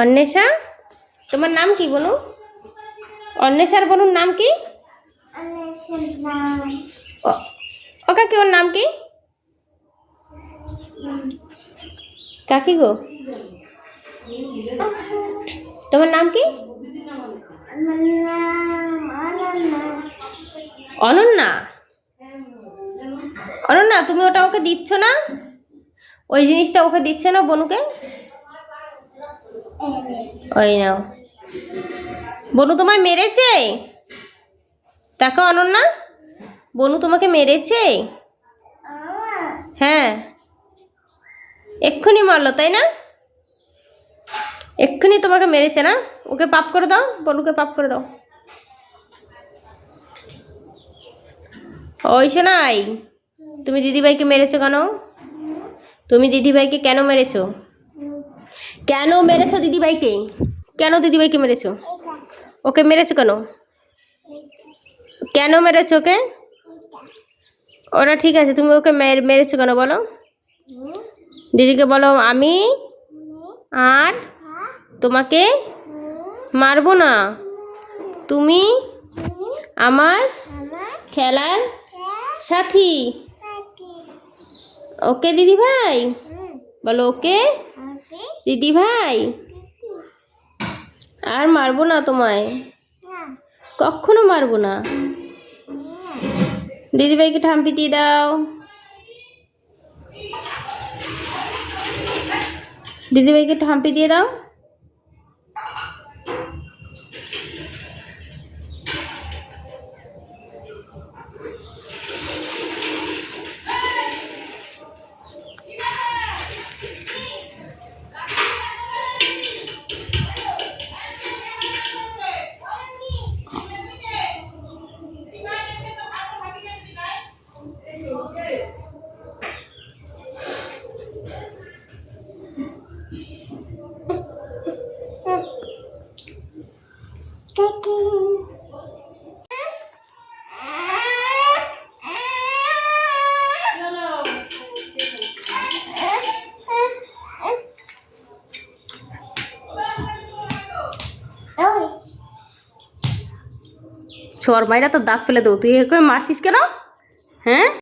অন্বেষা, তোমার নাম কি বনু? অন্বেষার বনুর নাম কি? ও কাকি, ওর নাম কি? কাকি গো, তোমার নাম কি? অনন্যা। অনন্যা, তুমি ওটা ওকে দিচ্ছ না? ওই জিনিসটা ওকে দিচ্ছে না বনুকে? ওই নাও। বনু তোমায় মেরেছে? দেখো অনন্যা, বনু তোমাকে মেরেছে? হ্যাঁ, এক্ষুনি মারলো তাই না? এক্ষুনি তোমাকে মেরেছে না? ওকে পাপ করে দাও, বনুকে পাপ করে দাও। ওই শোনাই, তুমি দিদিভাইকে মেরেছো কেন? তুমি দিদিভাইকে কেন মেরেছো? কেন মেরেছো দিদিভাইকে? কেন দিদিভাইকে মেরেছো? ওকে মেরেছো কেন? কেন মেরেছো ওকে? ওরা ঠিক আছে, তুমি ওকে মেরেছো কেন বলো? দিদিকে বলো আমি আর তোমাকে মারবো না, তুমি আমার খেলার সাথী। ওকে দিদি ভাই বলো, ওকে দিদি ভাই, আর মারবো না তোমায়, কখনো মারবো না। দিদিভাইকে ঠাম্পি দিয়ে দাও। দিদিভাইকে ঠাম্পি দিয়ে দাও। ছোয়ার বাইরে তো দাঁত ফেলে দেবো, তুই একে মারছিস কেন? হ্যাঁ।